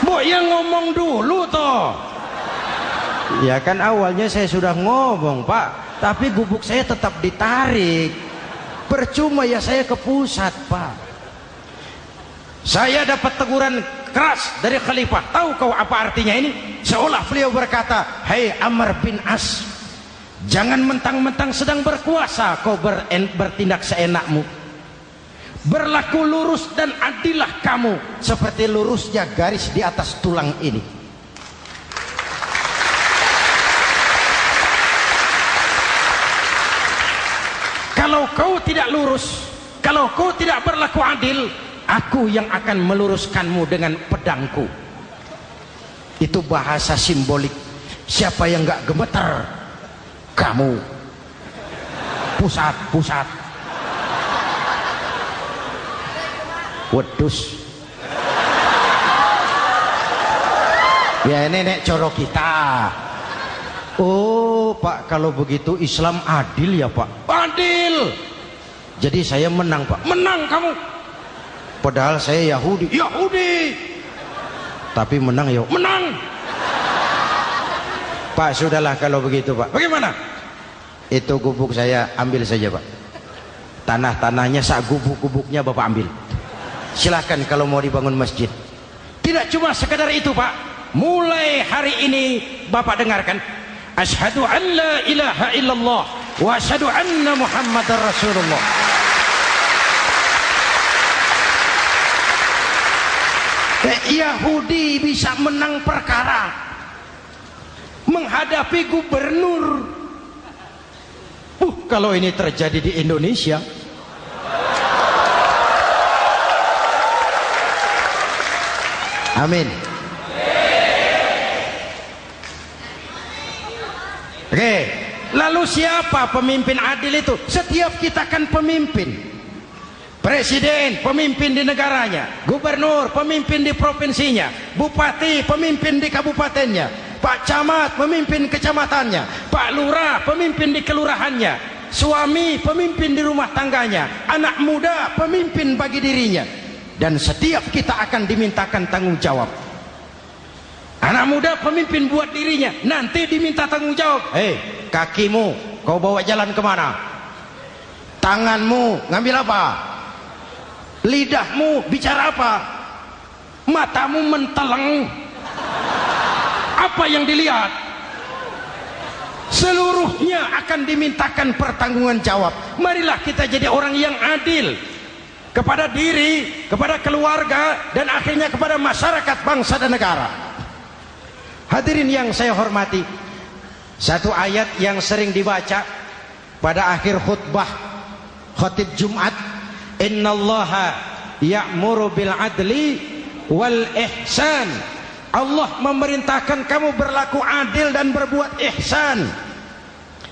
Bu, yang ngomong dulu toh. Ya kan awalnya saya sudah ngomong Pak, tapi gubuk saya tetap ditarik. Percuma ya saya ke pusat Pak. Saya dapat teguran keras dari Khalifah. Tahu kau apa artinya ini? Seolah beliau berkata, "Hei Amr bin As, jangan mentang-mentang sedang berkuasa kau bertindak seenakmu. Berlaku lurus dan adillah kamu seperti lurusnya garis di atas tulang ini." Kalau kau tidak lurus, kalau kau tidak berlaku adil, aku yang akan meluruskanmu dengan pedangku. Itu bahasa simbolik. Siapa yang gak gemeter? Kamu. Pusat. Wedus. Ya ini nek coro kita. Oh Pak, kalau begitu Islam adil ya Pak? Adil. Jadi saya menang Pak? Menang kamu. Padahal saya Yahudi. Tapi menang ya? Menang. Pak, sudahlah kalau begitu Pak. Bagaimana? Itu gubuk saya ambil saja Pak. Tanah-tanahnya sak gubuk-gubuknya Bapak ambil. Silahkan kalau mau dibangun masjid. Tidak cuma sekedar itu Pak. Mulai hari ini Bapak dengarkan. Asyhadu an la ilaha illallah wa asyhadu anna Muhammadar Rasulullah. Yahudi bisa menang perkara menghadapi gubernur. Kalau ini terjadi di Indonesia, amin. Oke, lalu siapa pemimpin adil itu? Setiap kita kan pemimpin. Presiden, pemimpin di negaranya. Gubernur, pemimpin di provinsinya. Bupati, pemimpin di kabupatennya. Pak Camat, pemimpin kecamatannya. Pak Lurah, pemimpin di kelurahannya. Suami, pemimpin di rumah tangganya. Anak muda, pemimpin bagi dirinya. Dan setiap kita akan dimintakan tanggung jawab. Anak muda pemimpin buat dirinya, nanti diminta tanggung jawab. Hei, kakimu kau bawa jalan kemana? Tanganmu ngambil apa? Lidahmu bicara apa? Matamu menteleng. Apa yang dilihat? Seluruhnya akan dimintakan pertanggungan jawab. Marilah kita jadi orang yang adil kepada diri, kepada keluarga, dan akhirnya kepada masyarakat, bangsa dan negara. Hadirin yang saya hormati, satu ayat yang sering dibaca pada akhir khutbah khatib Jumat, innallaha ya'muru bil adli wal ihsan. Allah memerintahkan kamu berlaku adil dan berbuat ihsan.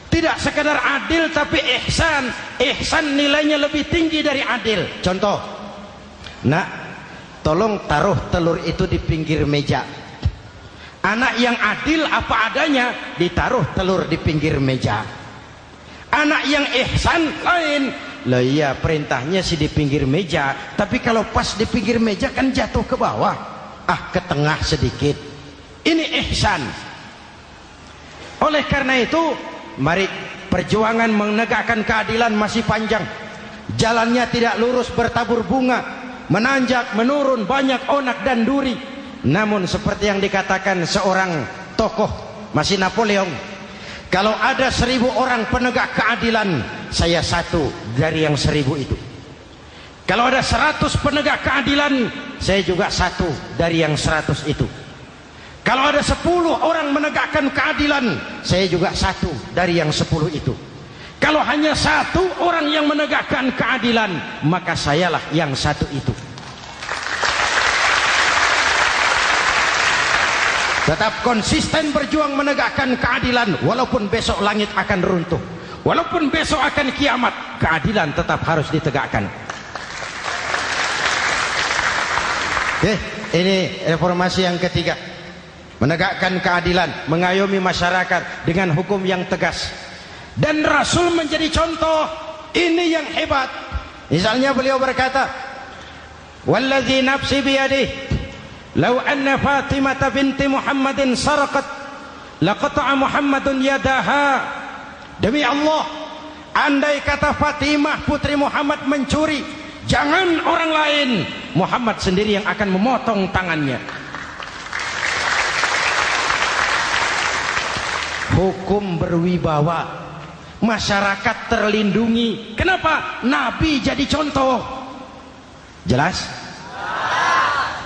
Tidak sekadar adil tapi ihsan. Ihsan nilainya lebih tinggi dari adil. Contoh, nak, tolong taruh telur itu di pinggir meja. Anak yang adil apa adanya, ditaruh telur di pinggir meja. Anak yang ihsan lain. Lah iya, perintahnya sih di pinggir meja, tapi kalau pas di pinggir meja kan jatuh ke bawah, ke tengah sedikit. Ini ihsan. Oleh karena itu, mari, perjuangan menegakkan keadilan masih panjang. Jalannya tidak lurus bertabur bunga, menanjak, menurun, banyak onak dan duri. Namun seperti yang dikatakan seorang tokoh, masih Napoleon, kalau ada 1000 orang penegak keadilan, saya satu dari yang 1000 itu. Kalau ada 100 penegak keadilan, saya juga satu dari yang 100 itu. Kalau ada 10 orang menegakkan keadilan, saya juga satu dari yang 10 itu. Kalau hanya 1 orang yang menegakkan keadilan, maka sayalah yang 1 itu. Tetap konsisten berjuang menegakkan keadilan, walaupun besok langit akan runtuh, walaupun besok akan kiamat, keadilan tetap harus ditegakkan. Ini reformasi yang ketiga, menegakkan keadilan, mengayomi masyarakat dengan hukum yang tegas. Dan Rasul menjadi contoh. Ini yang hebat. Misalnya beliau berkata, wallazi nafsi biyadih, lau anna Fatimah binti Muhammadin sarqat laqata'a Muhammadun yadaha. Demi Allah, andai kata Fatimah putri Muhammad mencuri, jangan orang lain, Muhammad sendiri yang akan memotong tangannya. Hukum berwibawa, masyarakat terlindungi. Kenapa? Nabi jadi contoh. Jelas?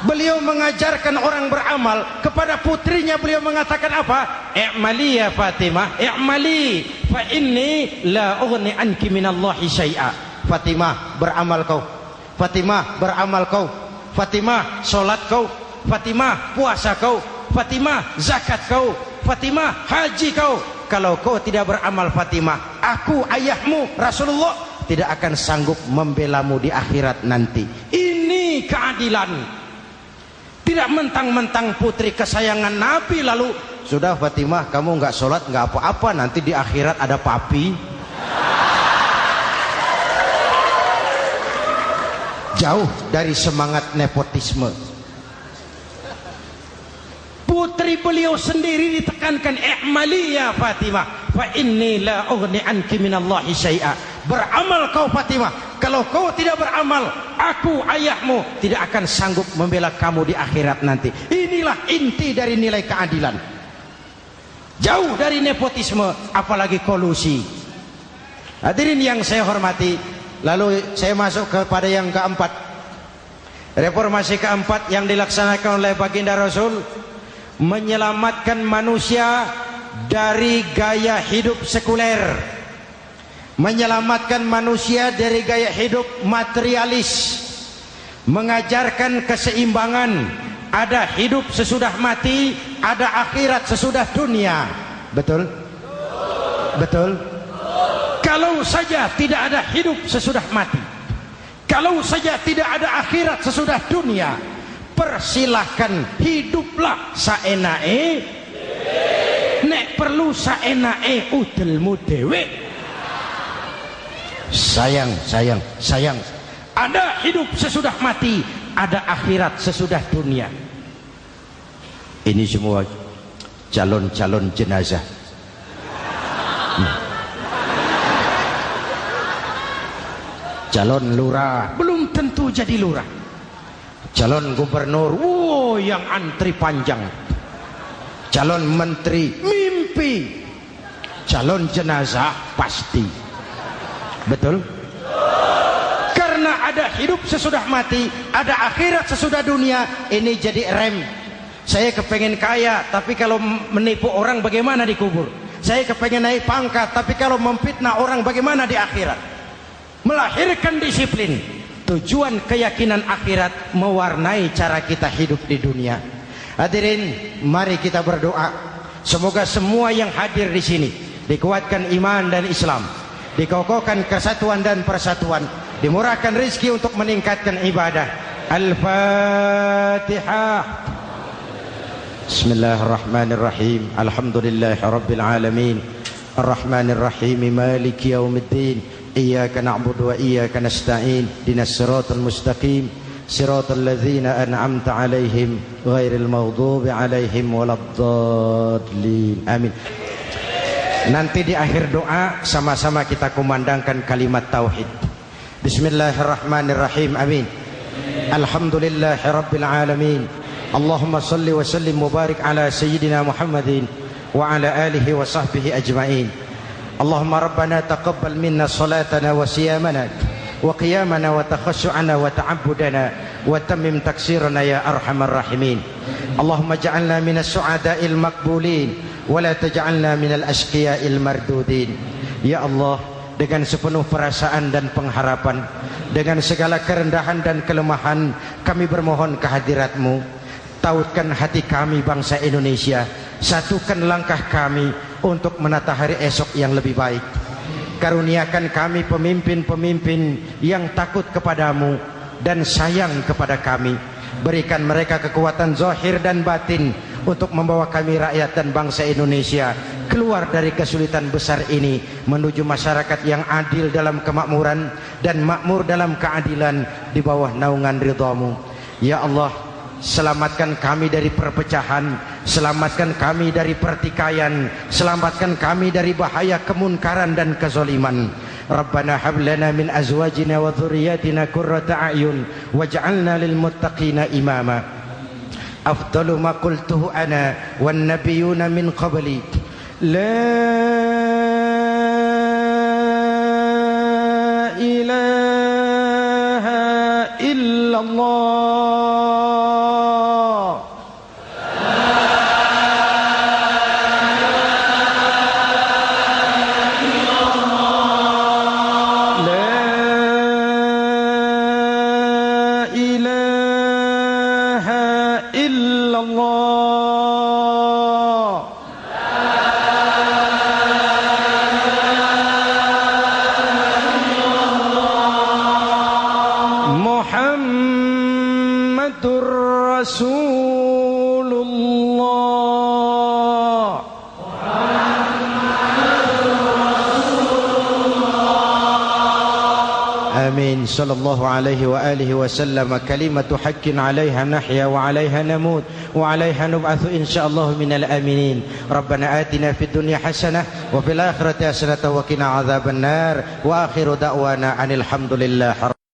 Beliau mengajarkan orang beramal. Kepada putrinya beliau mengatakan apa? I'mali ya Fatimah, i'mali fa inni la ughni anki minallahi syai'a. Fatimah, beramal kau. Fatimah, beramal kau. Fatimah, solat kau. Fatimah, puasa kau. Fatimah, zakat kau. Fatimah, haji kau. Kalau kau tidak beramal Fatimah, aku ayahmu Rasulullah tidak akan sanggup membelamu di akhirat nanti. Ini keadilan. Tidak mentang-mentang putri kesayangan Nabi lalu sudah Fatimah kamu nggak sholat nggak apa-apa, nanti di akhirat ada papi. Jauh dari semangat nepotisme. Putri beliau sendiri ditekankan, i'mali ya Fatimah fa inni la ughni anki minallahi syai'a. Beramal kau Fatimah, kalau kau tidak beramal, aku ayahmu tidak akan sanggup membela kamu di akhirat nanti. Inilah inti dari nilai keadilan. Jauh dari nepotisme, apalagi kolusi. Hadirin yang saya hormati, lalu saya masuk kepada yang keempat. Reformasi keempat yang dilaksanakan oleh baginda Rasul, menyelamatkan manusia dari gaya hidup sekuler, menyelamatkan manusia dari gaya hidup materialis, mengajarkan keseimbangan. Ada hidup sesudah mati, ada akhirat sesudah dunia. Betul? Betul? Kalau saja tidak ada hidup sesudah mati, kalau saja tidak ada akhirat sesudah dunia, persilahkan hiduplah saenae, nek perlu saenae udelmu dewe. Sayang. Ada hidup sesudah mati, ada akhirat sesudah dunia. Ini semua calon-calon jenazah. calon lurah belum tentu jadi lurah, calon gubernur yang antri panjang, calon menteri mimpi, calon jenazah pasti. Betul? Karena ada hidup sesudah mati, ada akhirat sesudah dunia. Ini jadi rem. Saya kepengen kaya, tapi kalau menipu orang bagaimana di kubur? Saya kepengen naik pangkat, tapi kalau memfitnah orang bagaimana di akhirat? Melahirkan disiplin. Tujuan keyakinan akhirat mewarnai cara kita hidup di dunia. Hadirin, mari kita berdoa. Semoga semua yang hadir di sini dikuatkan iman dan Islam, dikokohkan kesatuan dan persatuan, dimurahkan rezeki untuk meningkatkan ibadah. Al-Fatihah. Bismillahirrahmanirrahim. Alhamdulillahi rabbil alamin. Ar-Rahmanir-Rahim. Maliki yaumiddin. Iyyaka na'budu wa iyyaka nasta'in. Ihdinas siratal mustaqim. Siratal ladzina an'amta 'alaihim ghairil maghdubi 'alaihim waladdallin. Amin. Nanti di akhir doa sama-sama kita kumandangkan kalimat tauhid. Bismillahirrahmanirrahim. Amin. Alhamdulillahi rabbil alamin. Allahumma salli wa sallim mubarak ala sayyidina Muhammadin wa ala alihi wa sahbihi ajma'in. Allahumma rabbana taqabbal minna salatana wa siyamana wa qiyamana wa takhashu'ana wa ta'abbudana wa tammim taksirana ya arhamar rahimin. Allahumma ja'alna minas su'ada'il maqbulin wa la taj'alna minal ashqiya'il mardudin. Ya Allah, dengan sepenuh perasaan dan pengharapan, dengan segala kerendahan dan kelemahan, kami bermohon kehadirat-Mu. Tautkan hati kami bangsa Indonesia, satukan langkah kami untuk menata hari esok yang lebih baik. Karuniakan kami pemimpin-pemimpin yang takut kepadamu dan sayang kepada kami. Berikan mereka kekuatan zahir dan batin untuk membawa kami rakyat dan bangsa Indonesia keluar dari kesulitan besar ini menuju masyarakat yang adil dalam kemakmuran dan makmur dalam keadilan di bawah naungan ridha-Mu. Ya Allah, selamatkan kami dari perpecahan, selamatkan kami dari pertikaian, selamatkan kami dari bahaya kemunkaran dan kezaliman. Rabbana hab lana min azwajina wa dhurriyyatina qurrata a'yun waj'alna lil muttaqina imama. Afdalu ma qultuhu ana wan nabiyyuna min qabli. La ilaha illallah. صلى الله عليه وآله وسلم كلمة حق عليها نحيا وعليها نموت وعليها نبعث إن شاء الله من الآمنين. ربنا آتنا في الدنيا حسنة وفي الآخرة حسنة وقنا عذاب النار وآخر دعوانا أن الحمد لله.